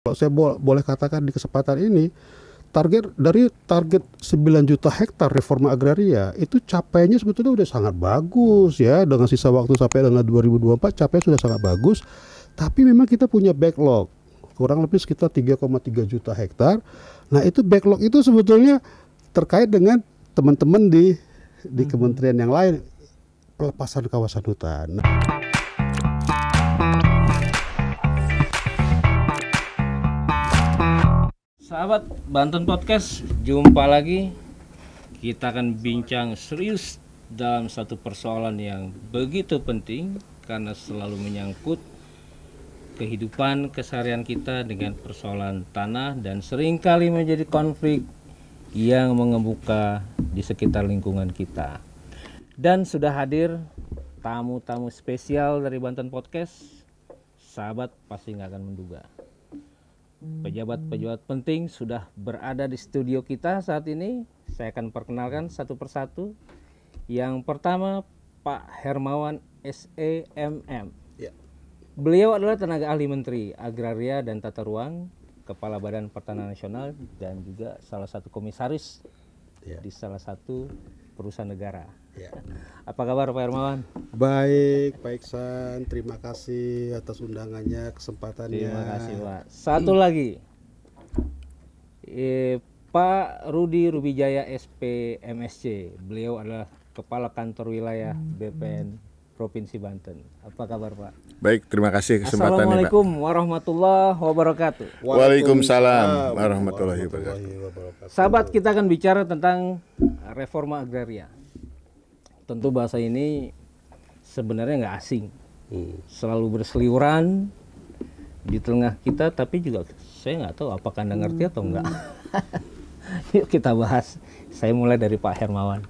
Kalau saya boleh katakan di kesempatan ini, target 9 juta hektar reforma agraria itu capainya sebetulnya udah sangat bagus ya, dengan sisa waktu sampai dengan 2024 capainya sudah sangat bagus. Tapi memang kita punya backlog kurang lebih sekitar 3,3 juta hektar. Nah itu backlog itu sebetulnya terkait dengan teman-teman di kementerian yang lain, pelepasan kawasan hutan. Sahabat Banten Podcast, jumpa lagi. Kita akan bincang serius dalam satu persoalan yang begitu penting karena selalu menyangkut kehidupan keseharian kita dengan persoalan tanah dan seringkali menjadi konflik yang mengemuka di sekitar lingkungan kita. Dan sudah hadir tamu-tamu spesial dari Banten Podcast. Sahabat pasti nggak akan menduga. Pejabat-pejabat penting sudah berada di studio kita saat ini. Saya akan perkenalkan satu persatu. Yang pertama Pak Hermawan SEMM. Ya. Beliau adalah tenaga ahli Menteri Agraria dan Tata Ruang, Kepala Badan Pertanahan Nasional, dan juga salah satu komisaris di salah satu perusahaan negara. Ya. Apa kabar Pak Hermawan? Baik, Pak Iksan. Terima kasih atas undangannya, kesempatannya. Terima kasih Pak. Satu lagi, Pak Rudi Rubijaya SPMSC. Beliau adalah Kepala Kantor Wilayah BPN Provinsi Banten. Apa kabar Pak? Baik, terima kasih kesempatannya Pak. Assalamualaikum warahmatullahi wabarakatuh. Waalaikumsalam warahmatullahi wabarakatuh. Sahabat, kita akan bicara tentang reforma agraria. Tentu bahasa ini sebenarnya nggak asing, selalu berseliweran di tengah kita, tapi juga saya nggak tahu apakah Anda ngerti atau enggak. Yuk kita bahas. Saya mulai dari Pak Hermawan.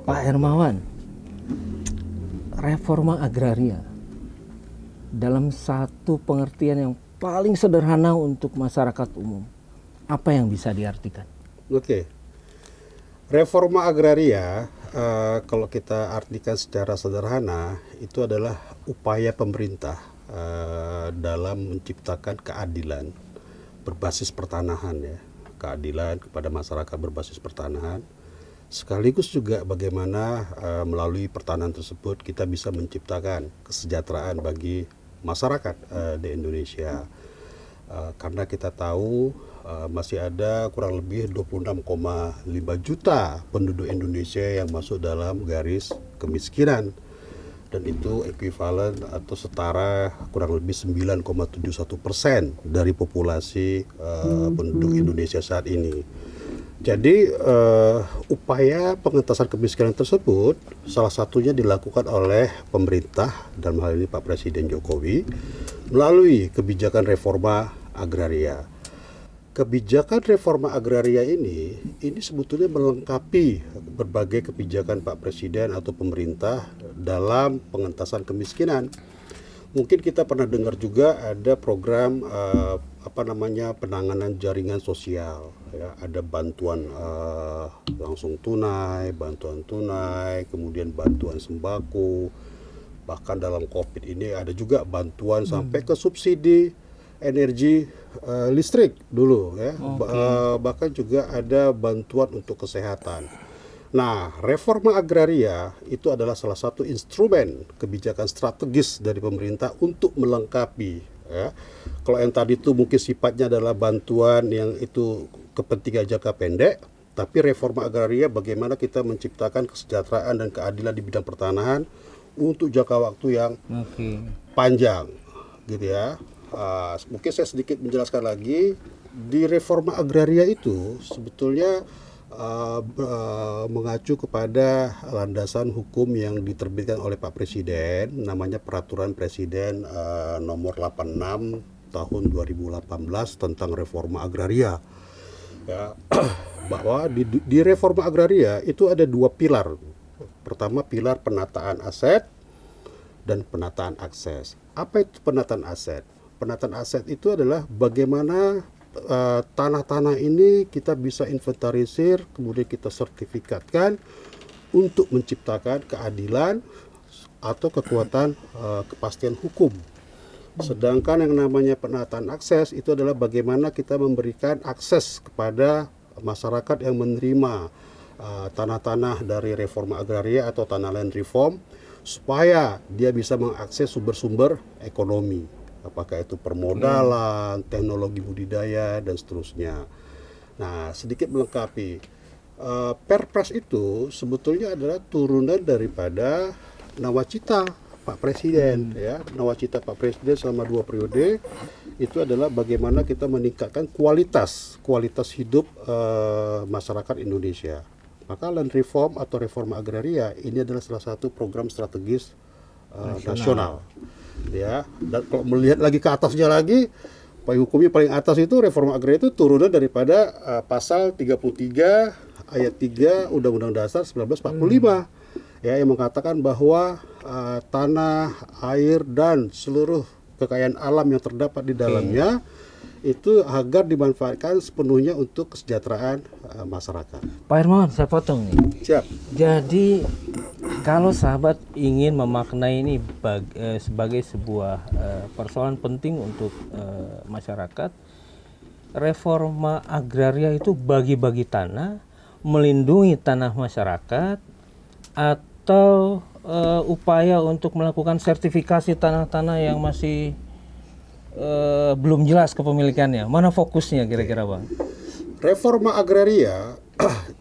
Pak Hermawan, reforma agraria dalam satu pengertian yang paling sederhana untuk masyarakat umum, apa yang bisa diartikan? Oke. Reforma agraria, kalau kita artikan secara sederhana, itu adalah upaya pemerintah dalam menciptakan keadilan berbasis pertanahan, ya, keadilan kepada masyarakat berbasis pertanahan, sekaligus juga bagaimana melalui pertanahan tersebut kita bisa menciptakan kesejahteraan bagi masyarakat di Indonesia. Karena kita tahu masih ada kurang lebih 26,5 juta penduduk Indonesia yang masuk dalam garis kemiskinan, dan itu ekuivalen atau setara kurang lebih 9,71% dari populasi penduduk Indonesia saat ini. Jadi upaya pengentasan kemiskinan tersebut salah satunya dilakukan oleh pemerintah, dalam hal ini Pak Presiden Jokowi, melalui kebijakan reforma agraria. Kebijakan reforma agraria ini sebetulnya melengkapi berbagai kebijakan Pak Presiden atau pemerintah dalam pengentasan kemiskinan. Mungkin kita pernah dengar juga ada program penanganan jaringan sosial, ya, ada bantuan langsung tunai, bantuan tunai, kemudian bantuan sembako, bahkan dalam COVID ini ada juga bantuan sampai ke subsidi energi listrik dulu, ya. Bahkan juga ada bantuan untuk kesehatan. Nah, reforma agraria itu adalah salah satu instrumen kebijakan strategis dari pemerintah untuk melengkapi, ya. Kalau yang tadi itu mungkin sifatnya adalah bantuan yang itu kepentingan jangka pendek, tapi reforma agraria bagaimana kita menciptakan kesejahteraan dan keadilan di bidang pertanahan untuk jangka waktu yang panjang, gitu ya. Mungkin saya sedikit menjelaskan lagi. Di reforma agraria itu sebetulnya mengacu kepada landasan hukum yang diterbitkan oleh Pak Presiden, namanya Peraturan Presiden nomor 86 tahun 2018 tentang reforma agraria, ya. Bahwa di reforma agraria itu ada dua pilar. Pertama, pilar penataan aset dan penataan akses. Apa itu penataan aset? Penataan aset itu adalah bagaimana tanah-tanah ini kita bisa inventarisir, kemudian kita sertifikatkan untuk menciptakan keadilan atau kekuatan kepastian hukum Sedangkan yang namanya penataan akses itu adalah bagaimana kita memberikan akses kepada masyarakat yang menerima tanah-tanah dari reforma agraria atau tanah land reform, supaya dia bisa mengakses sumber-sumber ekonomi, apakah itu permodalan, teknologi budidaya, dan seterusnya. Nah, sedikit melengkapi, Perpres itu sebetulnya adalah turunan daripada nawacita Pak Presiden, ya. Nawacita Pak Presiden selama 2 periode itu adalah bagaimana kita meningkatkan kualitas hidup masyarakat Indonesia. Maka land reform atau reforma agraria ini adalah salah satu program strategis nasional. Ya, dan kalau melihat lagi ke atasnya lagi, payung hukumnya paling atas itu reforma agraria itu turunan daripada pasal 33 ayat 3 Undang-Undang Dasar 1945. Ya, yang mengatakan bahwa tanah, air, dan seluruh kekayaan alam yang terdapat di dalamnya itu agar dimanfaatkan sepenuhnya untuk kesejahteraan masyarakat. Pak Hermawan, saya potong nih. Siap. Jadi kalau sahabat ingin memaknai ini sebagai sebuah persoalan penting untuk masyarakat, reforma agraria itu bagi-bagi tanah, melindungi tanah masyarakat, atau upaya untuk melakukan sertifikasi tanah-tanah yang masih belum jelas kepemilikannya. Mana fokusnya kira-kira, Bang? Reforma agraria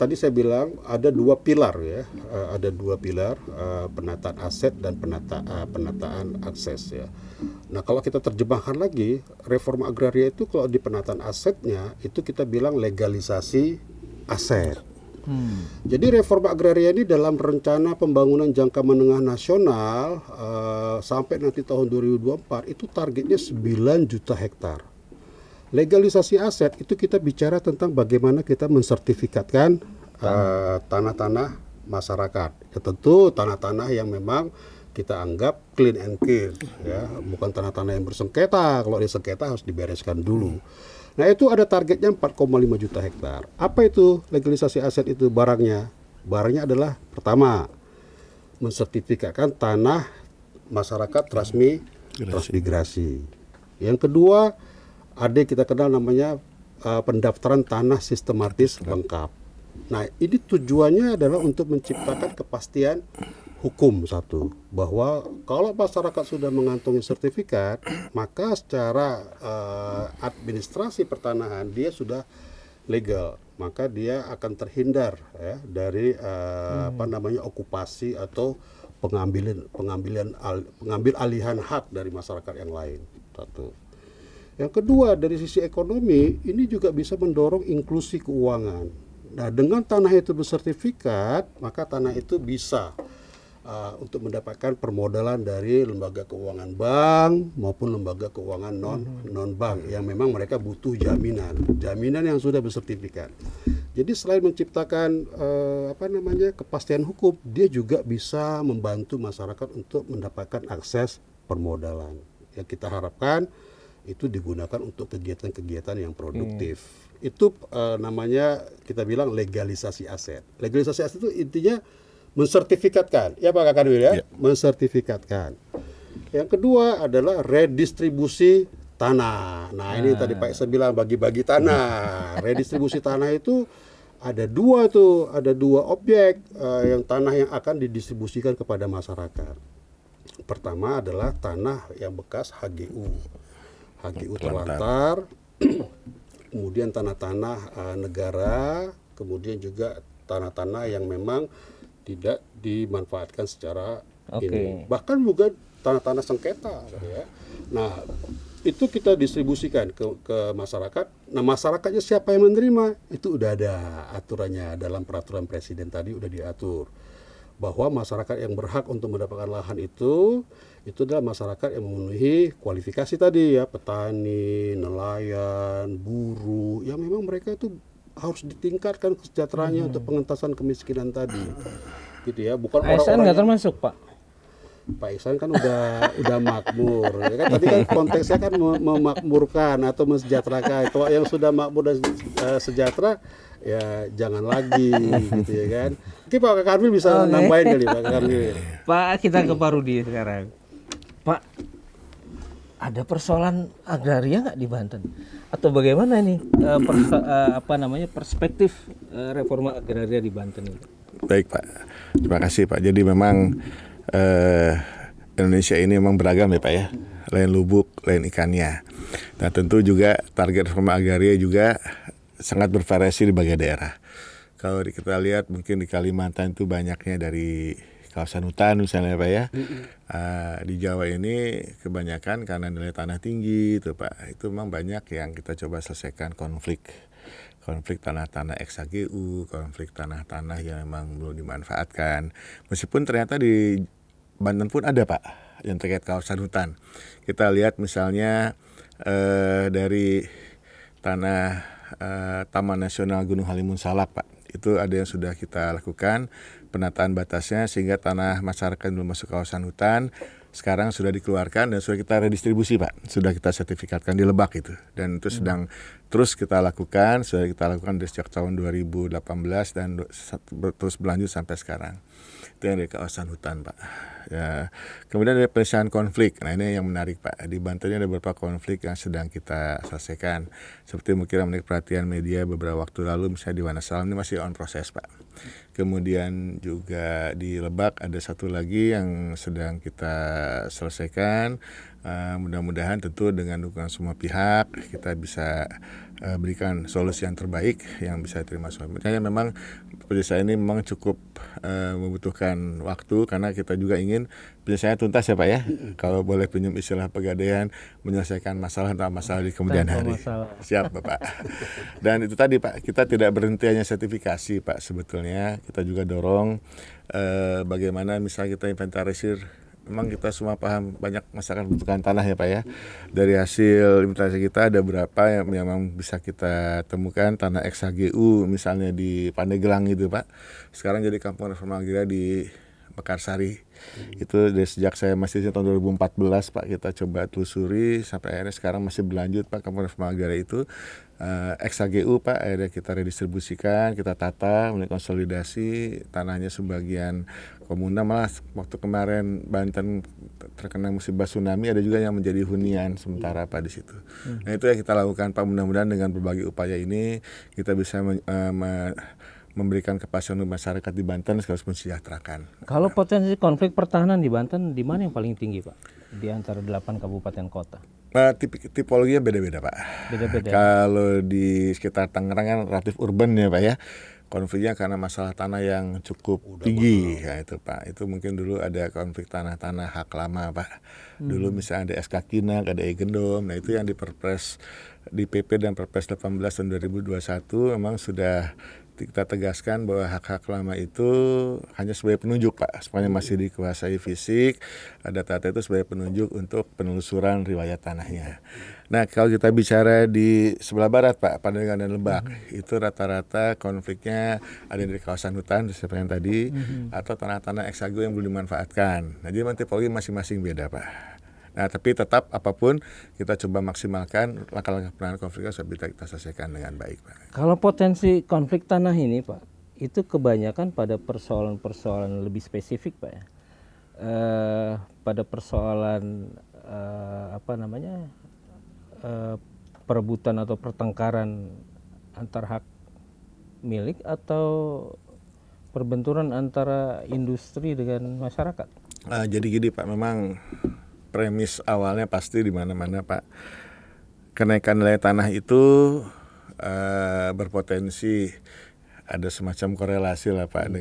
tadi saya bilang ada 2 pilar, ya. Ada 2 pilar, penataan aset dan penataan akses, ya. Nah, kalau kita terjemahkan lagi, reforma agraria itu kalau di penataan asetnya itu kita bilang legalisasi aset. Jadi reforma agraria ini dalam rencana pembangunan jangka menengah nasional sampai nanti tahun 2024 itu targetnya 9 juta hektar. Legalisasi aset itu kita bicara tentang bagaimana kita mensertifikatkan tanah-tanah masyarakat. Ya, tentu tanah-tanah yang memang kita anggap clean and clear, ya, bukan tanah-tanah yang bersengketa. Kalau disengketa harus dibereskan dulu. Nah, itu ada targetnya 4,5 juta hektar. Apa itu legalisasi aset itu barangnya? Barangnya adalah pertama, mensertifikatkan tanah masyarakat transmigrasi. Yang kedua, ada yang kita kenal namanya pendaftaran tanah sistematis lengkap. Nah, ini tujuannya adalah untuk menciptakan kepastian hukum, satu, bahwa kalau masyarakat sudah mengantongi sertifikat, maka secara administrasi pertanahan dia sudah legal, maka dia akan terhindar, ya, dari okupasi atau pengambil alihan hak dari masyarakat yang lain. Satu. Yang kedua, dari sisi ekonomi ini juga bisa mendorong inklusi keuangan. Nah, dengan tanah itu bersertifikat, maka tanah itu bisa untuk mendapatkan permodalan dari lembaga keuangan bank maupun lembaga keuangan non bank yang memang mereka butuh jaminan yang sudah bersertifikat. Jadi selain menciptakan kepastian hukum, dia juga bisa membantu masyarakat untuk mendapatkan akses permodalan. Yang kita harapkan itu digunakan untuk kegiatan-kegiatan yang produktif. Itu namanya kita bilang legalisasi aset. Legalisasi aset itu intinya mensertifikatkan, ya Pak Kakanwil, ya, mensertifikatkan. Yang kedua adalah redistribusi tanah. Nah, ini tadi Pak Ihsan bilang bagi-bagi tanah. Redistribusi tanah itu ada dua objek yang tanah yang akan didistribusikan kepada masyarakat. Pertama adalah tanah yang bekas HGU terlantar, kemudian tanah-tanah negara, kemudian juga tanah-tanah yang memang tidak dimanfaatkan secara ini. Bahkan juga tanah-tanah sengketa, ya. Nah, itu kita distribusikan ke masyarakat. Nah, masyarakatnya siapa yang menerima? Itu udah ada aturannya dalam peraturan presiden tadi, udah diatur bahwa masyarakat yang berhak untuk mendapatkan lahan itu adalah masyarakat yang memenuhi kualifikasi tadi, ya, petani, nelayan, buruh, yang memang mereka itu harus ditingkatkan kesejahteraannya untuk pengentasan kemiskinan tadi, gitu ya. Bukan orang-orang nggak termasuk, Pak. Pak Ihsan kan udah makmur, ya kan, tadi kan konteksnya kan memakmurkan atau mensejahterakan. Kalau yang sudah makmur dan sejahtera, ya jangan lagi, gitu ya kan. Oke, Pak Kakanwil bisa nambahin kali, Pak Kakanwil. Pak, kita ke Pak Rudi sekarang. Pak, ada persoalan agraria nggak di Banten? Atau bagaimana ini perspektif reforma agraria di Banten ini? Baik Pak, terima kasih Pak. Jadi memang Indonesia ini memang beragam ya Pak ya. Lain lubuk, lain ikannya. Nah tentu juga target reforma agraria juga sangat bervariasi di berbagai daerah. Kalau kita lihat mungkin di Kalimantan itu banyaknya dari kawasan hutan misalnya Pak ya. Di Jawa ini kebanyakan karena nilai tanah tinggi itu Pak. Itu memang banyak yang kita coba selesaikan konflik tanah-tanah ex-HGU, konflik tanah-tanah yang memang belum dimanfaatkan. Meskipun ternyata di Banten pun ada Pak yang terkait kawasan hutan. Kita lihat misalnya dari tanah Taman Nasional Gunung Halimun Salak Pak. Itu ada yang sudah kita lakukan penataan batasnya sehingga tanah masyarakat belum masuk kawasan hutan sekarang sudah dikeluarkan dan sudah kita redistribusi Pak, sudah kita sertifikatkan di Lebak itu dan itu sedang terus kita lakukan, sudah kita lakukan dari sejak tahun 2018 dan terus berlanjut sampai sekarang. Itu yang dari kawasan hutan Pak. Ya, kemudian ada penyelesaian konflik. Nah ini yang menarik Pak. Di Banten ada beberapa konflik yang sedang kita selesaikan. Seperti mungkin menarik perhatian media beberapa waktu lalu misalnya di Wonosalam ini masih on proses Pak. Kemudian juga di Lebak ada satu lagi yang sedang kita selesaikan. Mudah-mudahan tentu dengan dukungan semua pihak kita bisa berikan solusi yang terbaik yang bisa diterima semua. Makanya memang penyelesaian ini memang cukup membutuhkan waktu karena kita juga ingin penyelesaian tuntas ya Pak ya. Kalau boleh pinjam istilah Pegadaian, menyelesaikan masalah di kemudian hari. Siap Bapak. Dan itu tadi Pak, kita tidak berhenti hanya sertifikasi Pak sebetulnya. Kita juga dorong bagaimana misalnya kita inventarisir. Memang kita semua paham banyak masyarakat membutuhkan tanah ya Pak ya. Dari hasil inventarisasi kita ada berapa yang memang bisa kita temukan tanah ex-HGU misalnya di Pandeglang gitu Pak. Sekarang jadi kampung reforma agraria di Mekarsari. Itu dari sejak saya masih di tahun 2014 Pak kita coba telusuri sampai akhirnya sekarang masih berlanjut Pak kampung reforma agraria itu ex-HGU Pak akhirnya kita redistribusikan, kita tata, mulai konsolidasi tanahnya sebagian komunal malah waktu kemarin Banten terkena musibah tsunami ada juga yang menjadi hunian sementara Pak di situ. Nah itu yang kita lakukan Pak mudah-mudahan dengan berbagai upaya ini kita bisa memberikan kepastian untuk masyarakat di Banten sekaligus mensejahterakan. Kalau potensi konflik pertahanan di Banten di mana yang paling tinggi Pak? Di antara 8 kabupaten kota. Tipologinya beda-beda Pak. Beda-beda. Kalau di sekitar Tangerang kan relatif urban ya Pak ya. Konfliknya karena masalah tanah yang cukup tinggi ya itu Pak. Itu mungkin dulu ada konflik tanah-tanah hak lama Pak. Dulu misalnya ada SK Kinak, ada Egendom. Nah itu yang di Perpres di PP dan Perpres 18 tahun 2021 memang sudah kita tegaskan bahwa hak-hak lama itu hanya sebagai penunjuk Pak, semuanya masih dikuasai fisik, data-data itu sebagai penunjuk untuk penelusuran riwayat tanahnya. Nah kalau kita bicara di sebelah barat Pak, Pandeglang dan Lebak, itu rata-rata konfliknya ada di kawasan hutan, seperti yang tadi, atau tanah-tanah ex-HGU yang belum dimanfaatkan. Nah jadi tipologi masing-masing beda Pak. Nah tapi tetap apapun kita coba maksimalkan langkah-langkah penanganan konfliknya supaya kita selesaikan dengan baik Pak. Kalau potensi konflik tanah ini Pak, itu kebanyakan pada persoalan-persoalan lebih spesifik Pak ya. Pada persoalan perebutan atau pertengkaran antar hak milik atau perbenturan antara industri dengan masyarakat. Jadi gini Pak, memang premis awalnya pasti di mana-mana Pak, kenaikan nilai tanah itu berpotensi ada semacam korelasi lah Pak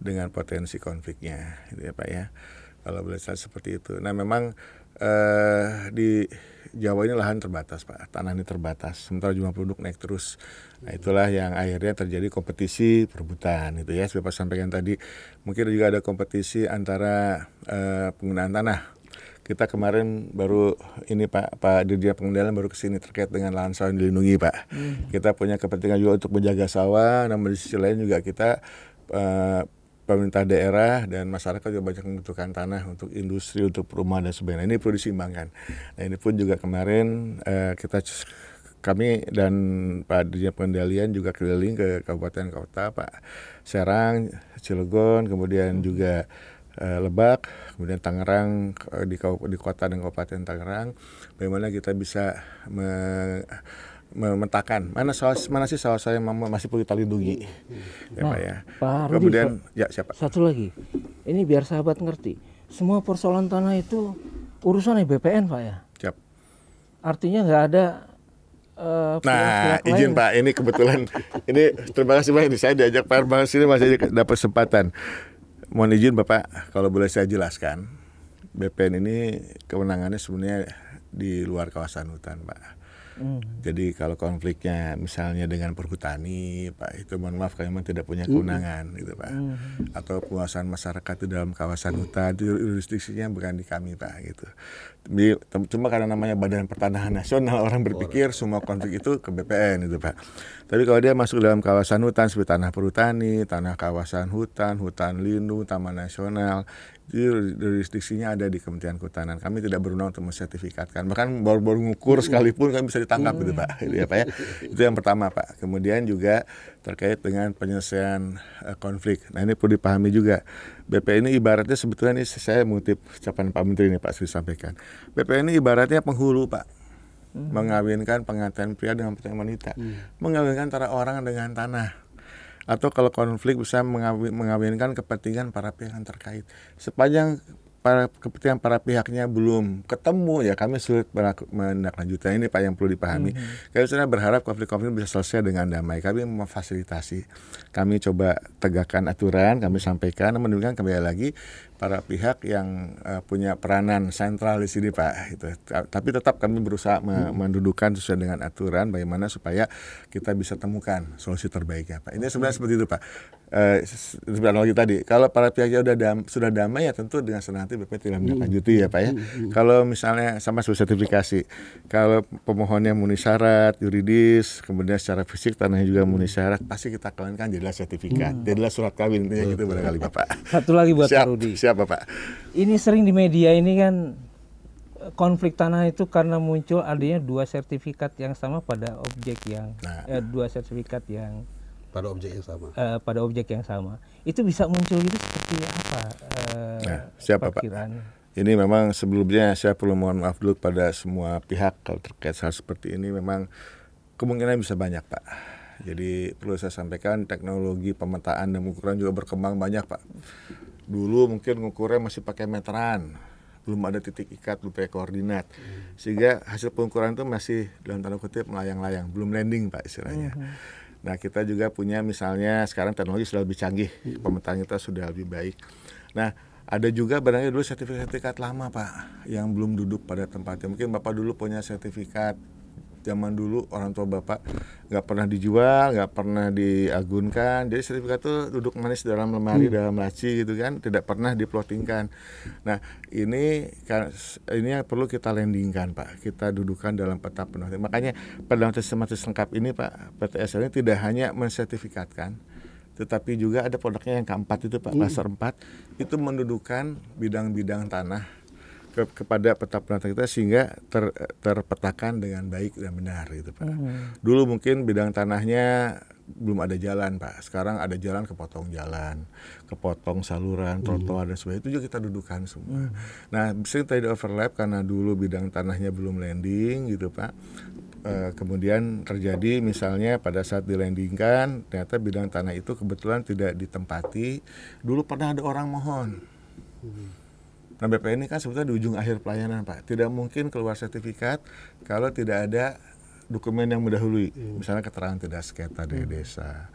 dengan potensi konfliknya, gitu ya Pak ya. Kalau boleh saya seperti itu. Nah memang di Jawa ini lahan terbatas Pak, tanah ini terbatas, sementara jumlah penduduk naik terus. Nah itulah yang akhirnya terjadi kompetisi perebutan itu ya. Seperti Pak sampaikan tadi, mungkin juga ada kompetisi antara penggunaan tanah. Kita kemarin baru ini Pak Dirjen Pengendalian baru kesini terkait dengan lahan sawah yang dilindungi Pak. Kita punya kepentingan juga untuk menjaga sawah, namun di sisi lain juga kita pemerintah daerah dan masyarakat juga banyak membutuhkan tanah untuk industri, untuk perumahan dan sebagainya. Ini perlu diseimbangkan. Nah ini pun juga kemarin kami dan Pak Dirjen Pengendalian juga keliling ke kabupaten kota Pak Serang, Cilegon, kemudian juga Lebak, kemudian Tangerang, di kota dan kabupaten Tangerang, bagaimana kita bisa memetakan mana sih sawah-sawah yang masih perlu kita lindungi. Ya, Nah, Pak ya. Pak Rudi, Kemudian ya siapa? satu lagi, ini biar sahabat ngerti, semua persoalan tanah itu urusannya BPN Pak ya. Siap. Artinya nggak ada Nah, pihak-pihak izin lain. Pak, ini kebetulan ini terima kasih Pak, ini saya diajak Pak Herbang sini masih dapat kesempatan. Mohon izin Bapak, kalau boleh saya jelaskan, BPN ini kewenangannya sebenarnya di luar kawasan hutan, Pak. Jadi kalau konfliknya misalnya dengan perhutani, Pak, itu mohon maaf kami memang tidak punya kewenangan, gitu Pak. Atau penguasaan masyarakat di dalam kawasan hutan, itu jurisdiksinya bukan di kami, Pak, gitu. Cuma karena namanya Badan Pertanahan Nasional, orang berpikir semua konflik itu ke BPN, gitu Pak. Tapi kalau dia masuk dalam kawasan hutan seperti tanah perhutani, tanah kawasan hutan, hutan lindung, taman nasional, itu jurisdiksinya ada di Kementerian Kehutanan. Kami tidak berwenang untuk mensertifikatkan. Bahkan baru ngukur sekalipun kami bisa ditangkap gitu Pak. Gitu ya, Pak ya. Itu yang pertama Pak. Kemudian juga terkait dengan penyelesaian konflik. Nah ini perlu dipahami juga. BPN ini ibaratnya sebetulnya ini saya mengutip ucapan Pak Menteri ini Pak Sri sampaikan. BPN ini ibaratnya penghulu Pak. Mengawinkan pengantin pria dengan pengantin wanita. Mengawinkan antara orang dengan tanah. Atau kalau konflik bisa mengawinkan kepentingan para pihak yang terkait. Sepanjang kepentingan para pihaknya belum ketemu, ya kami sulit menindaklanjuti. Ini Pak yang perlu dipahami. Kami sebenarnya berharap konflik-konflik bisa selesai dengan damai. Kami memfasilitasi. Kami coba tegakkan aturan, kami sampaikan. Namun demikian kembali lagi para pihak yang punya peranan sentral di sini Pak. Gitu. Tapi tetap kami berusaha mendudukan sesuai dengan aturan bagaimana supaya kita bisa temukan solusi terbaiknya Pak. Ini sebenarnya seperti itu Pak. Seperti analogi tadi, kalau para pihaknya sudah damai ya tentu dengan senang hati BP tidak menindaklanjuti ya Pak ya. Kalau misalnya sama seperti sertifikasi, kalau pemohonnya memenuhi syarat yuridis, kemudian secara fisik tanahnya juga memenuhi syarat, pasti kita kawinkan jadilah sertifikat, jadilah surat kawin, intinya gitu barangkali Bapak. Satu lagi buat Pak Rudi. Siapa Pak? Ini sering di media ini kan konflik tanah itu karena muncul adanya dua sertifikat yang sama pada objek yang dua sertifikat yang pada objek yang sama. Pada objek yang sama. Itu bisa muncul gitu seperti apa? Siapa Pak? Perkiraan? Ini memang sebelumnya saya perlu mohon maaf dulu pada semua pihak kalau terkait hal seperti ini, memang kemungkinan bisa banyak Pak. Jadi perlu saya sampaikan teknologi pemetaan dan pengukuran juga berkembang banyak Pak. Dulu mungkin ngukurnya masih pakai meteran, belum ada titik ikat, belum pakai koordinat, sehingga hasil pengukuran itu masih dalam tanda kutip melayang-layang, belum landing Pak istilahnya. Nah kita juga punya misalnya sekarang teknologi sudah lebih canggih, pemetaan kita sudah lebih baik. Nah ada juga barangnya dulu sertifikat lama Pak, yang belum duduk pada tempatnya. Mungkin Bapak dulu punya sertifikat zaman dulu orang tua Bapak nggak pernah dijual, nggak pernah diagunkan, jadi sertifikat itu duduk manis dalam lemari, dalam laci gitu kan, tidak pernah diplotingkan. Nah ini yang perlu kita landingkan Pak, kita dudukan dalam peta penuh. Makanya pada sistematis lengkap ini Pak, PTSL ini tidak hanya mensertifikatkan, tetapi juga ada produknya yang keempat itu Pak, klaster 4, itu mendudukan bidang-bidang tanah kepada peta penataan kita sehingga terpetakan dengan baik dan benar gitu Pak. Dulu mungkin bidang tanahnya belum ada jalan Pak, sekarang ada jalan, kepotong jalan, kepotong saluran, trotoar dan sebagainya, itu juga kita dudukan semua. Nah sering tadi overlap karena dulu bidang tanahnya belum landing gitu Pak. Kemudian terjadi misalnya pada saat dilandingkan ternyata bidang tanah itu kebetulan tidak ditempati, dulu pernah ada orang mohon. Nah BPN ini kan sebetulnya di ujung akhir pelayanan Pak, tidak mungkin keluar sertifikat kalau tidak ada dokumen yang mendahului, misalnya keterangan tidak sengketa dari desa,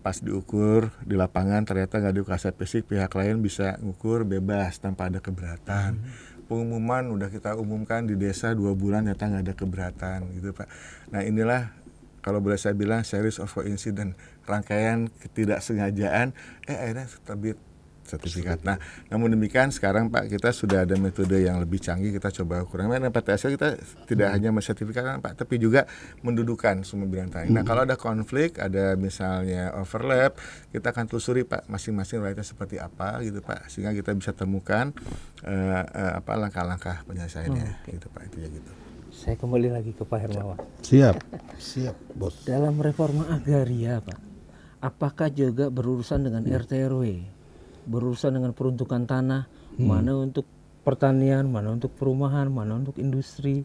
pas diukur di lapangan ternyata nggak diukur aset fisik, pihak lain bisa ngukur bebas tanpa ada keberatan. Pengumuman udah kita umumkan di desa 2 bulan ternyata nggak ada keberatan gitu Pak. Nah inilah kalau boleh saya bilang series of coincidence, rangkaian ketidaksengajaan, akhirnya terbit sertifikat. Nah, namun demikian sekarang Pak kita sudah ada metode yang lebih canggih, kita coba ukur. Karena PTSL kita tidak hanya mensertifikatkan Pak, tapi juga mendudukan semua bidang tanah. Nah, kalau ada konflik, ada misalnya overlap, kita akan telusuri Pak masing-masing wilayahnya seperti apa gitu Pak, sehingga kita bisa temukan langkah-langkah penyelesaiannya gitu Pak, itu ya gitu. Saya kembali lagi ke Pak Hermawan. Siap Bos. Dalam reforma agraria Pak, apakah juga berurusan dengan RT RW? berurusan dengan peruntukan tanah, mana untuk pertanian, mana untuk perumahan, mana untuk industri,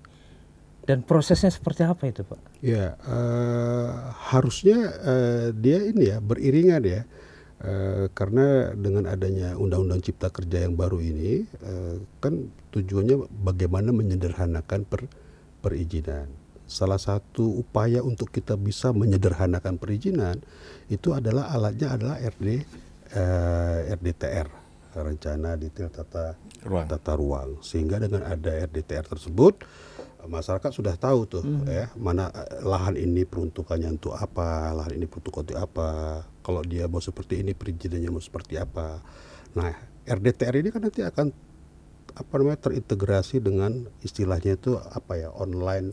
dan prosesnya seperti apa itu, Pak? Ya, harusnya dia ini ya beriringan ya, karena dengan adanya Undang-Undang Cipta Kerja yang baru ini, kan tujuannya bagaimana menyederhanakan perizinan. Salah satu upaya untuk kita bisa menyederhanakan perizinan itu adalah alatnya adalah RDTR, Rencana Detail Tata Ruang. Sehingga dengan ada RDTR tersebut, masyarakat sudah tahu tuh ya mana lahan ini peruntukannya untuk apa, lahan ini peruntukannya untuk apa. Kalau dia mau seperti ini perizinannya mau seperti apa. Nah, RDTR ini kan nanti akan terintegrasi dengan istilahnya itu apa ya, online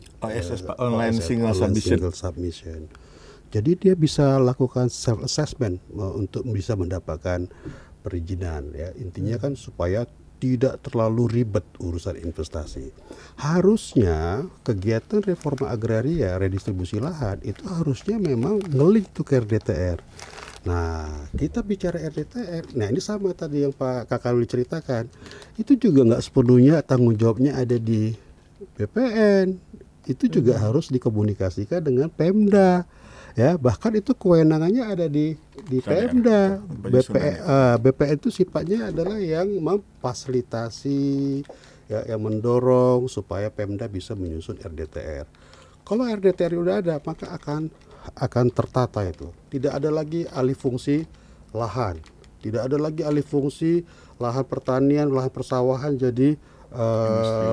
online single submission. Jadi dia bisa lakukan self assessment untuk bisa mendapatkan perizinan ya. Intinya kan supaya tidak terlalu ribet urusan investasi. Harusnya kegiatan reforma agraria, redistribusi lahan itu harusnya memang ngelik tuh ke RDTR. Nah, kita bicara RDTR, nah ini sama tadi yang Pak Kakaluli ceritakan, itu juga nggak sepenuhnya tanggung jawabnya ada di BPN, itu juga harus dikomunikasikan dengan Pemda, ya bahkan itu kewenangannya ada di Pemda. BPN itu sifatnya adalah yang memfasilitasi, ya, yang mendorong supaya Pemda bisa menyusun RDTR. Kalau RDTR udah ada, maka akan tertata itu. Tidak ada lagi alih fungsi lahan, tidak ada lagi alih fungsi lahan pertanian, lahan persawahan jadi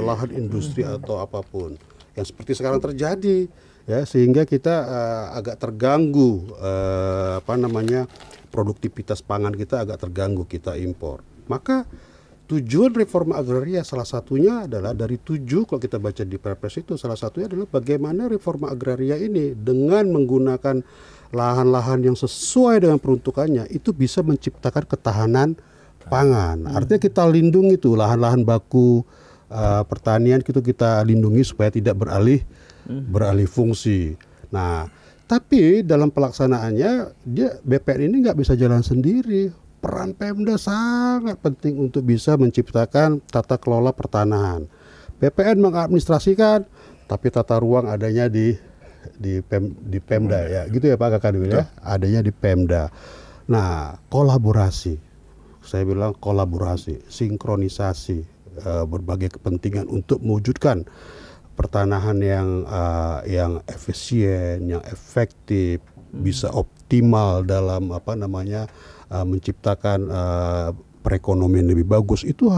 lahan industri atau apapun yang seperti sekarang terjadi ya, sehingga kita agak terganggu produktivitas pangan kita agak terganggu, kita impor. Maka tujuan reforma agraria salah satunya adalah dari 7, kalau kita baca di Perpres itu, salah satunya adalah bagaimana reforma agraria ini dengan menggunakan lahan-lahan yang sesuai dengan peruntukannya itu bisa menciptakan ketahanan pangan. Artinya kita lindungi itu lahan-lahan baku pertanian itu kita lindungi supaya tidak beralih fungsi. Nah, tapi dalam pelaksanaannya BPN ini nggak bisa jalan sendiri. Peran Pemda sangat penting untuk bisa menciptakan tata kelola pertanahan. BPN mengadministrasikan, tapi tata ruang adanya di Pemda ya, gitu ya Pak Kakaluli ya, adanya di Pemda. Nah, kolaborasi, saya bilang kolaborasi, sinkronisasi berbagai kepentingan untuk mewujudkan pertanahan yang efisien, yang efektif, bisa optimal dalam menciptakan perekonomian lebih bagus. Itu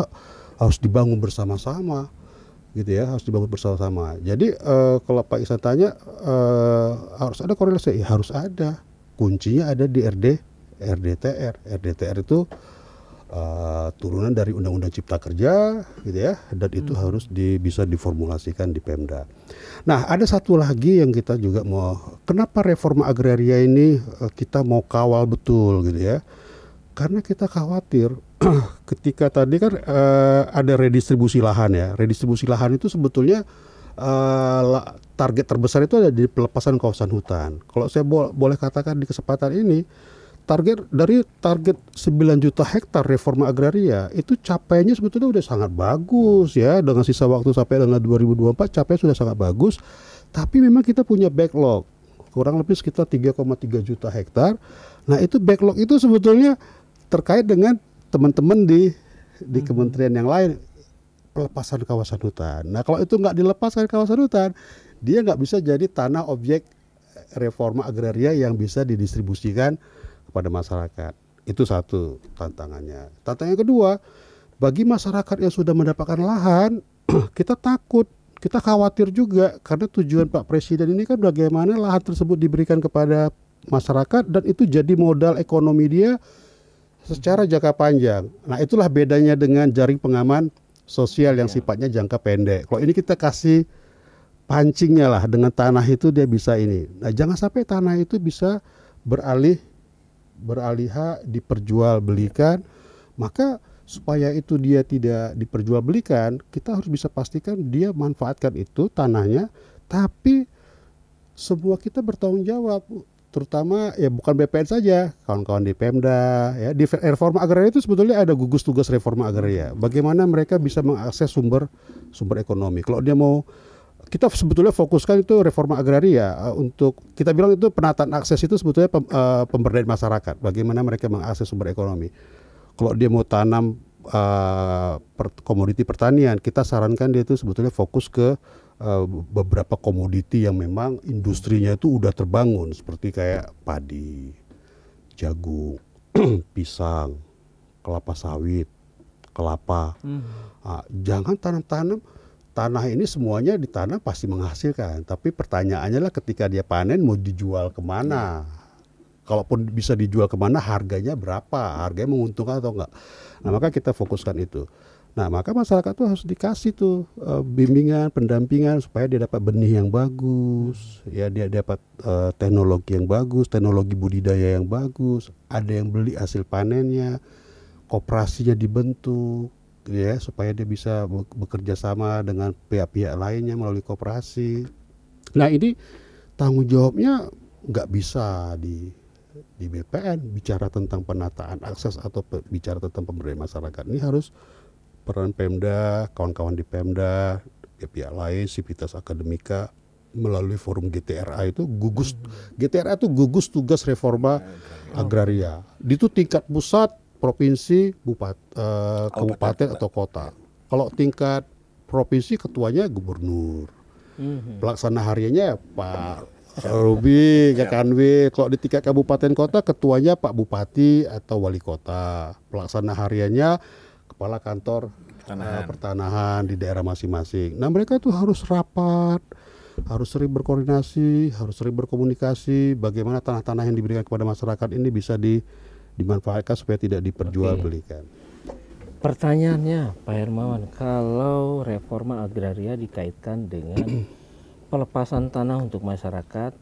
harus dibangun bersama-sama, gitu ya, harus dibangun bersama-sama. Jadi kalau Pak Ihsan tanya harus ada korelasi, ya harus ada. Kuncinya ada di RDTR. RDTR itu turunan dari Undang-Undang Cipta Kerja, gitu ya, dan itu harus bisa diformulasikan di Pemda. Nah, ada satu lagi yang kita juga mau, kenapa reforma agraria ini kita mau kawal betul, gitu ya? Karena kita khawatir ketika tadi kan ada redistribusi lahan ya. Redistribusi lahan itu sebetulnya target terbesar itu ada di pelepasan kawasan hutan. Kalau saya boleh katakan di kesempatan ini, target 9 juta hektar reforma agraria itu capainya sebetulnya udah sangat bagus ya, dengan sisa waktu sampai dengan 2024 capainya sudah sangat bagus. Tapi memang kita punya backlog kurang lebih sekitar 3,3 juta hektar. Nah, itu backlog itu sebetulnya terkait dengan teman-teman di kementerian yang lain, pelepasan kawasan hutan. Nah, kalau itu nggak dilepaskan kawasan hutan, dia nggak bisa jadi tanah objek reforma agraria yang bisa didistribusikan kepada masyarakat. Itu satu tantangannya. Tantangan yang kedua, bagi masyarakat yang sudah mendapatkan lahan, kita takut, kita khawatir juga, karena tujuan Pak Presiden ini kan bagaimana lahan tersebut diberikan kepada masyarakat dan itu jadi modal ekonomi dia secara jangka panjang. Nah, itulah bedanya dengan jaring pengaman sosial yang sifatnya jangka pendek. Kalau ini kita kasih pancingnya lah, dengan tanah itu dia bisa ini. Nah, jangan sampai tanah itu bisa beralih diperjualbelikan. Maka supaya itu dia tidak diperjualbelikan, kita harus bisa pastikan dia manfaatkan itu tanahnya, tapi semua kita bertanggung jawab. terutama ya bukan BPN saja, kawan-kawan di Pemda ya, di reforma agraria itu sebetulnya ada gugus tugas reforma agraria. Bagaimana mereka bisa mengakses sumber ekonomi. Kalau dia mau, kita sebetulnya fokuskan itu reforma agraria untuk kita bilang itu penataan akses itu sebetulnya pemberdayaan masyarakat. Bagaimana mereka mengakses sumber ekonomi. Kalau dia mau tanam komoditi pertanian, kita sarankan dia itu sebetulnya fokus ke beberapa komoditi yang memang industrinya itu udah terbangun, seperti kayak padi, jagung, pisang, kelapa sawit, kelapa. Jangan tanam-tanam, tanah ini semuanya ditanam pasti menghasilkan, tapi pertanyaannya lah ketika dia panen mau dijual kemana. Kalaupun bisa dijual kemana, harganya berapa, harganya menguntungkan atau enggak. Nah, maka kita fokuskan itu. Nah, maka masyarakat tuh harus dikasih tuh bimbingan, pendampingan supaya dia dapat benih yang bagus, ya dia dapat teknologi yang bagus, teknologi budidaya yang bagus, ada yang beli hasil panennya, koperasinya dibentuk, ya supaya dia bisa bekerja sama dengan pihak-pihak lainnya melalui koperasi. Nah, ini tanggung jawabnya nggak bisa di BPN bicara tentang penataan akses atau bicara tentang pemberdayaan masyarakat. Ini harus peran Pemda, kawan-kawan di Pemda, pihak lain, Sivitas Akademika melalui forum GTRA itu GTRA itu gugus tugas reforma agraria. Itu tingkat pusat, provinsi, kabupaten atau kota. Kalau tingkat provinsi ketuanya gubernur. Pelaksana hariannya Pak Ruby, Kanwil. Kalau di tingkat kabupaten kota ketuanya Pak Bupati atau Wali Kota. Pelaksana hariannya kepala kantor pertanahan di daerah masing-masing. Nah, mereka tuh harus rapat, harus sering berkoordinasi, harus sering berkomunikasi bagaimana tanah-tanah yang diberikan kepada masyarakat ini bisa dimanfaatkan supaya tidak diperjualbelikan. Pertanyaannya Pak Hermawan, kalau reforma agraria dikaitkan dengan pelepasan tanah untuk masyarakat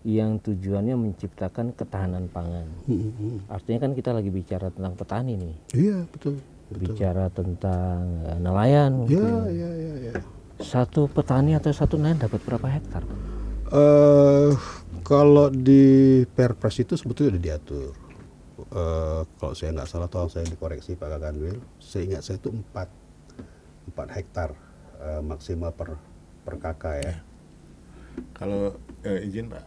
yang tujuannya menciptakan ketahanan pangan. Artinya kan kita lagi bicara tentang petani nih. Iya, betul. Bicara tentang nelayan. Iya. Satu petani atau satu nelayan dapat berapa hektar? Kalau di Perpres itu sebetulnya sudah diatur. Kalau saya nggak salah, tolong saya dikoreksi Pak Kanwil, seingat saya itu 4 hektar maksimal per kakak ya. Kalau izin Pak,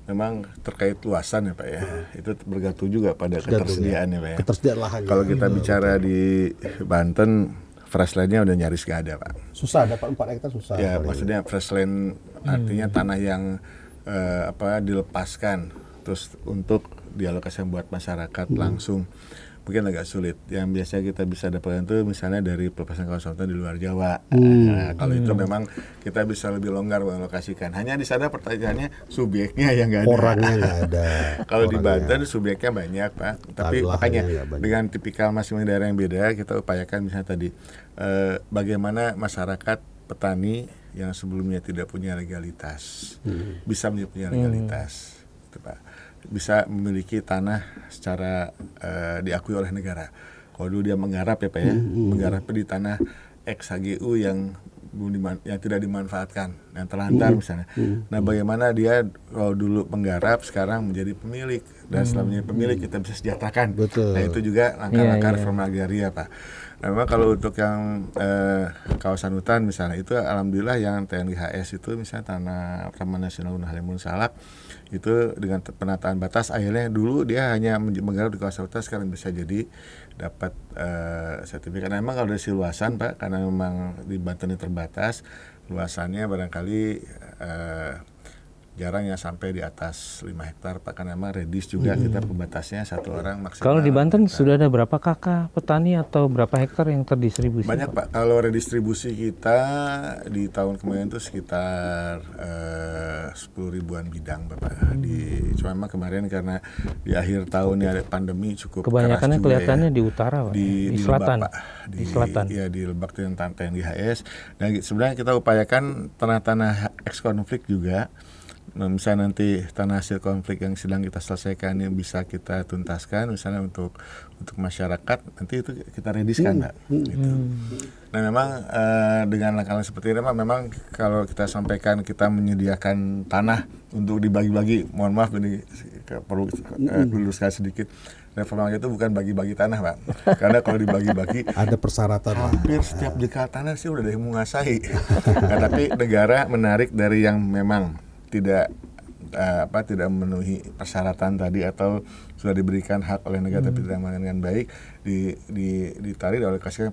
memang terkait luasan ya Pak ya, itu bergantung juga pada ketersediaan ya Pak ya. Ketersediaan lahan. Kalau kita bicara di Banten, fresh land-nya udah nyaris gak ada Pak. Susah, dapat 4 hektar susah. Ya maksudnya fresh land artinya tanah yang dilepaskan, terus untuk dialokasikan buat masyarakat langsung. Mungkin agak sulit. Yang biasa kita bisa dapatkan itu misalnya dari pelepasan kawasan hutan di luar Jawa. Nah, kalau itu memang kita bisa lebih longgar mengalokasikan. Hanya di sana pertanyaannya subjeknya yang nggak ada. Orangnya nggak ada. Kalau di Banten subjeknya banyak Pak. Tapi makanya dengan tipikal masing-masing daerah yang beda, kita upayakan misalnya tadi bagaimana masyarakat petani yang sebelumnya tidak punya legalitas bisa punya legalitas, gitu, Pak. Bisa memiliki tanah secara diakui oleh negara. Kalau dulu dia menggarap ya Pak ya, menggarap di tanah ex-HGU yang tidak dimanfaatkan, yang terlantar misalnya. Nah, bagaimana dia kalau dulu menggarap sekarang menjadi pemilik, dan setelah menjadi pemilik kita bisa sejahterakan. Nah, itu juga langkah-langkah reforma agraria Pak. Nah, memang kalau untuk yang kawasan hutan misalnya itu alhamdulillah yang TNGHS itu misalnya Taman Nasional Gunung Halimun Salak itu dengan penataan batas akhirnya dulu dia hanya menggarap di kawasan hutan, sekarang bisa jadi dapat sertifikat. Nah, memang kalau dari si luasan Pak, karena memang di Banten ini terbatas luasannya, barangkali jarang yang sampai di atas 5 hektar Pak, karena memang redis juga kita pembatasnya satu orang maksimal. Kalau di Banten sudah ada berapa kakak petani atau berapa hektar yang terdistribusi? Banyak Pak. Kalau redistribusi kita di tahun kemarin itu sekitar 10 ribuan bidang Bapak. Cuma memang kemarin karena di akhir tahun ada pandemi cukup kebanyakannya keras kelihatannya ya. di utara Pak. Di selatan Lebak, Pak. Di selatan. Iya, di Lebak dengan TNGHS. Dan sebenarnya kita upayakan tanah-tanah eks konflik juga misalnya nanti tanah hasil konflik yang sedang kita selesaikan yang bisa kita tuntaskan, misalnya untuk masyarakat, nanti itu kita rediskan, Mbak. Gitu. Nah memang dengan langkah-langkah seperti ini memang kalau kita sampaikan kita menyediakan tanah untuk dibagi-bagi, mohon maaf ini perlu luruskan sedikit. Reforma itu bukan bagi-bagi tanah, Pak. Karena kalau dibagi-bagi ada persyaratan lah. Hampir setiap jengkal tanah sih udah ada yang menguasai. Nah, tapi negara menarik dari yang memang tidak tidak memenuhi persyaratan tadi atau sudah diberikan hak oleh negara tapi tidak menangani dengan baik, ditarik dialokasikan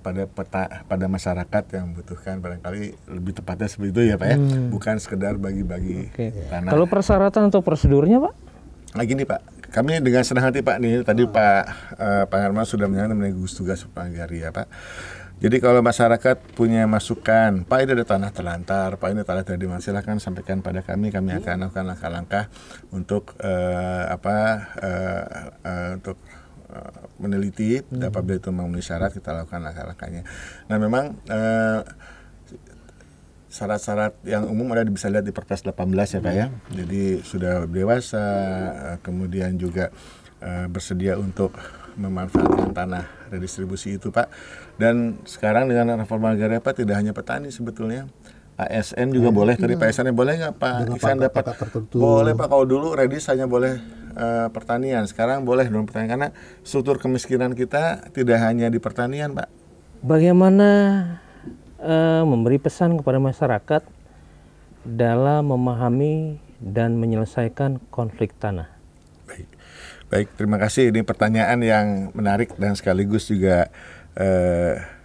pada masyarakat yang membutuhkan, barangkali lebih tepatnya seperti itu ya Pak ya, bukan sekedar bagi-bagi tanah. Kalau persyaratan atau prosedurnya Pak? Nah gini Pak, kami dengan senang hati Pak nih, tadi Pak Herman sudah menyangkut mengenai gugus tugas Agraria Pak. Jadi kalau masyarakat punya masukan, Pak ini ada tanah terlantar, Pak ini tanah tidak dimana, silakan sampaikan pada kami akan lakukan langkah-langkah untuk untuk meneliti, apabila itu memenuhi syarat kita lakukan langkah-langkahnya. Nah memang syarat-syarat yang umum ada bisa lihat di Perpres 18 ya Pak ya. Jadi sudah dewasa, kemudian juga bersedia untuk memanfaatkan tanah redistribusi itu Pak. Dan sekarang dengan reforma agraria Pak, tidak hanya petani sebetulnya, ASN juga boleh. Tadi Pak ASN boleh nggak Pak? ASN dapat boleh Pak. Kalau dulu redis hanya boleh pertanian, sekarang boleh non pertanian, karena struktur kemiskinan kita tidak hanya di pertanian Pak. Bagaimana memberi pesan kepada masyarakat dalam memahami dan menyelesaikan konflik tanah? Baik, terima kasih. Ini pertanyaan yang menarik dan sekaligus juga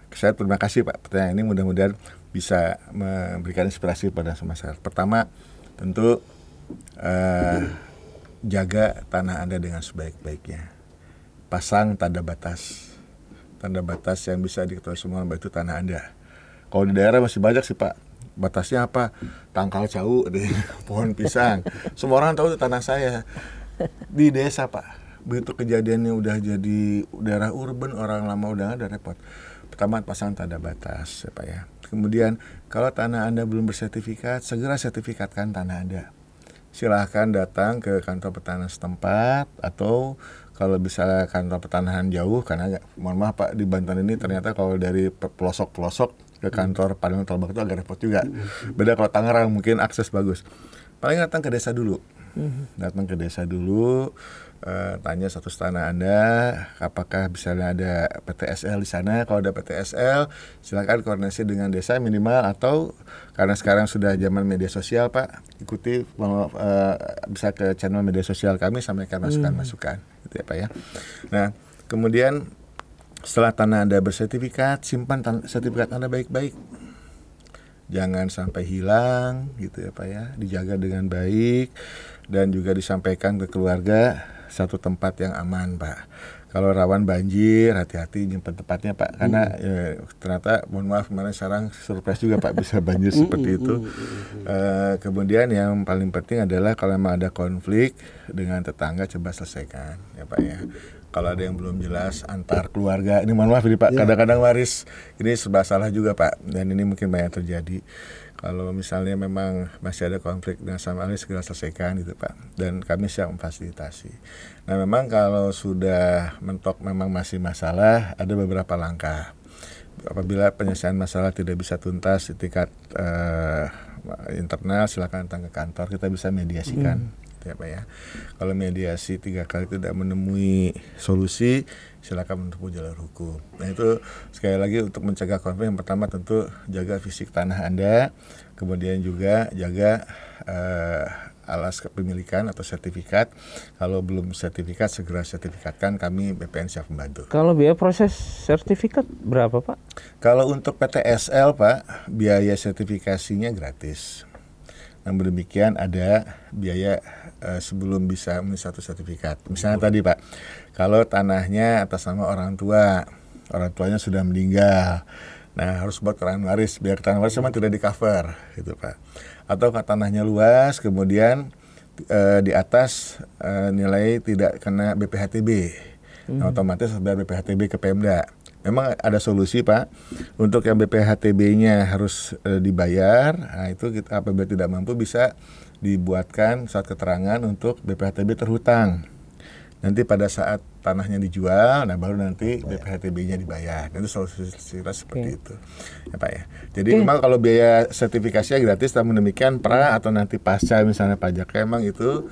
saya terima kasih Pak. Pertanyaan ini mudah-mudahan bisa memberikan inspirasi pada masyarakat. Pertama, tentu jaga tanah Anda dengan sebaik-baiknya. Pasang tanda batas yang bisa diketahui semua bahwa itu tanah Anda. Kalau di daerah masih banyak sih Pak. Batasnya apa? Tangkal cau, pohon pisang. Semua orang tahu itu tanah saya. Di desa Pak, begitu kejadiannya udah jadi daerah urban, orang lama udah ada repot. Pertama pasang tanda batas ya Pak ya. Kemudian kalau tanah Anda belum bersertifikat, segera sertifikatkan tanah Anda. Silahkan datang ke kantor pertanahan setempat, atau kalau bisa kantor pertanahan jauh, karena mohon maaf Pak, di Banten ini ternyata kalau dari pelosok-pelosok ke kantor Padang Tolbak itu agak repot juga. Beda kalau Tangerang mungkin akses bagus. Paling datang ke desa dulu. Tanya status tanah Anda, apakah misalnya ada PTSL di sana. Kalau ada PTSL, silakan koordinasi dengan desa minimal, atau karena sekarang sudah zaman media sosial Pak, ikuti bisa ke channel media sosial kami, sampaikan masukan-masukan, gitu ya Pak ya. Nah, kemudian setelah tanah Anda bersertifikat, simpan sertifikat Anda baik-baik. Jangan sampai hilang, gitu ya Pak ya. Dijaga dengan baik dan juga disampaikan ke keluarga satu tempat yang aman Pak. Kalau rawan banjir, hati-hati nyimpan tempatnya Pak, karena ternyata mohon maaf kemarin sekarang surprise juga Pak, bisa banjir seperti itu. Kemudian yang paling penting adalah kalau memang ada konflik dengan tetangga, coba selesaikan ya Pak ya. Kalau ada yang belum jelas antar keluarga, ini mohon maaf ini Pak, kadang-kadang waris ini serba salah juga Pak, dan ini mungkin banyak terjadi. Kalau misalnya memang masih ada konflik dengan sama ahli, segera selesaikan gitu Pak, dan kami siap memfasilitasi. Nah memang kalau sudah mentok memang masih masalah, ada beberapa langkah. Apabila penyelesaian masalah tidak bisa tuntas di tingkat internal, silakan datang ke kantor, kita bisa mediasikan. Ya Pak ya. Kalau mediasi 3 kali tidak menemui solusi, silakan menempuh jalur hukum. Nah itu sekali lagi untuk mencegah konflik, yang pertama tentu jaga fisik tanah Anda, kemudian juga jaga alas kepemilikan atau sertifikat. Kalau belum sertifikat, segera sertifikatkan, kami BPN siap membantu. Kalau biaya proses sertifikat berapa Pak? Kalau untuk PTSL Pak, biaya sertifikasinya gratis. Namun demikian ada biaya sebelum bisa memenuhi satu sertifikat. Misalnya tadi Pak, kalau tanahnya atas nama orang tuanya sudah meninggal, nah harus buat keterangan waris, biar keterangan waris memang tidak di cover gitu Pak. Atau kalau tanahnya luas, kemudian di atas nilai tidak kena BPHTB, nah, otomatis bayar BPHTB ke Pemda. Memang ada solusi Pak, untuk yang BPHTB-nya harus dibayar, nah itu kita apabila tidak mampu bisa dibuatkan surat keterangan untuk BPHTB terhutang. Nanti pada saat tanahnya dijual, nah baru nanti BPHTB-nya dibayar. Itu solusi seperti itu, ya Pak ya. Jadi memang kalau biaya sertifikasinya gratis, namun demikian pra atau nanti pasca misalnya pajaknya emang itu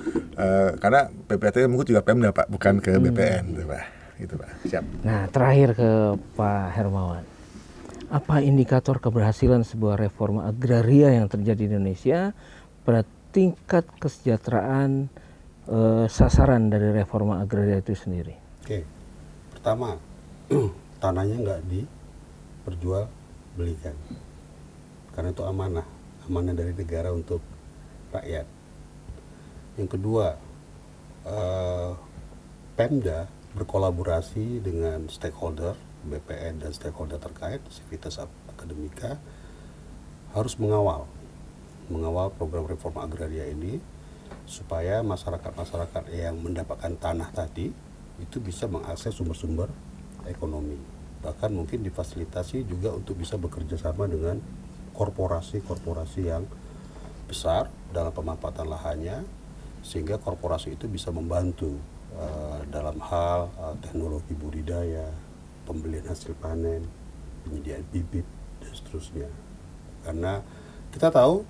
karena BPHTB mungkin juga Pemda Pak, bukan ke BPN, gitu Pak. Gitu Pak. Siap. Nah, terakhir ke Pak Hermawan. Apa indikator keberhasilan sebuah reforma agraria yang terjadi di Indonesia pada tingkat kesejahteraan sasaran dari reforma agraria itu sendiri? Oke, pertama tanahnya nggak diperjualbelikan karena itu amanah dari negara untuk rakyat. Yang kedua, Pemda berkolaborasi dengan stakeholder BPN dan stakeholder terkait Civitas Akademika harus mengawal program reforma agraria ini supaya masyarakat yang mendapatkan tanah tadi itu bisa mengakses sumber-sumber ekonomi. Bahkan mungkin difasilitasi juga untuk bisa bekerja sama dengan korporasi-korporasi yang besar dalam pemanfaatan lahannya, sehingga korporasi itu bisa membantu dalam hal teknologi budidaya, pembelian hasil panen, penyediaan bibit, dan seterusnya. Karena kita tahu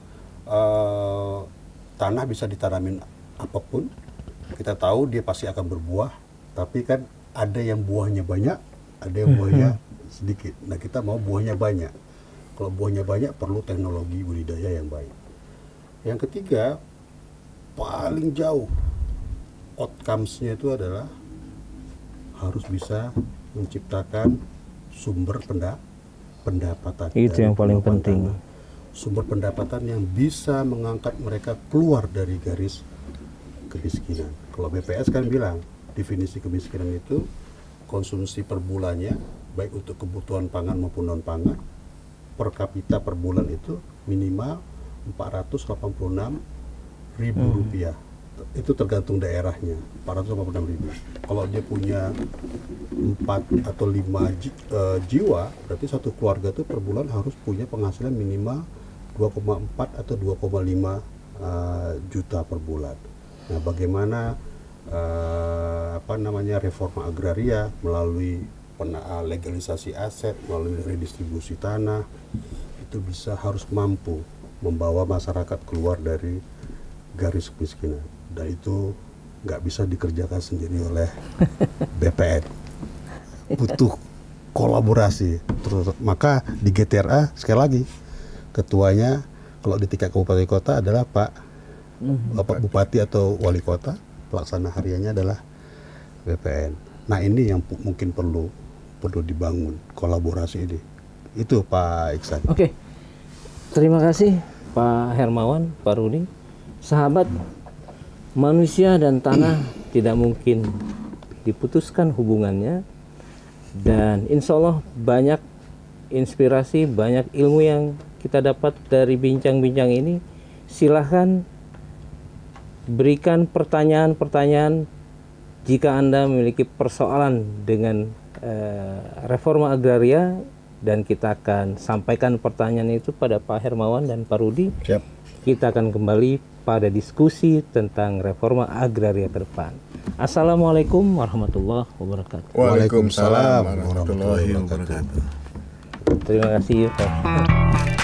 tanah bisa ditanamin apapun, kita tahu dia pasti akan berbuah, tapi kan ada yang buahnya banyak, ada yang buahnya sedikit. Nah, kita mau buahnya banyak. Kalau buahnya banyak perlu teknologi budidaya yang baik. Yang ketiga, paling jauh outcomes-nya itu adalah harus bisa menciptakan sumber pendapatan. Itu yang paling penting. Sumber pendapatan yang bisa mengangkat mereka keluar dari garis kemiskinan. Kalau BPS kan bilang definisi kemiskinan itu konsumsi per bulannya baik untuk kebutuhan pangan maupun non pangan per kapita per bulan itu minimal 486.000 rupiah. Itu tergantung daerahnya, 486.000. Kalau dia punya 4 atau 5 jiwa, berarti satu keluarga itu per bulan harus punya penghasilan minimal 2,4 atau 2,5 juta per bulan. Nah, bagaimana reforma agraria melalui legalisasi aset, melalui redistribusi tanah itu harus mampu membawa masyarakat keluar dari garis kemiskinan, dan itu nggak bisa dikerjakan sendiri oleh BPN. Butuh kolaborasi. Terus maka di GTRA sekali lagi ketuanya kalau di tingkat kabupaten kota adalah Bapak Bupati atau Wali Kota, pelaksana hariannya adalah BPN. Nah, ini yang mungkin perlu dibangun kolaborasi ini. Itu Pak Iksan. Oke. Terima kasih Pak Hermawan, Pak Rudi. Sahabat, manusia dan tanah tidak mungkin diputuskan hubungannya, dan insya Allah banyak inspirasi, banyak ilmu yang kita dapat dari bincang-bincang ini. Silahkan berikan pertanyaan-pertanyaan jika Anda memiliki persoalan dengan reforma agraria, dan kita akan sampaikan pertanyaan itu pada Pak Hermawan dan Pak Rudi. Siap. Kita akan kembali pada diskusi tentang reforma agraria ke depan. Assalamualaikum warahmatullahi wabarakatuh. Waalaikumsalam warahmatullahi wabarakatuh. Terima kasih Pak.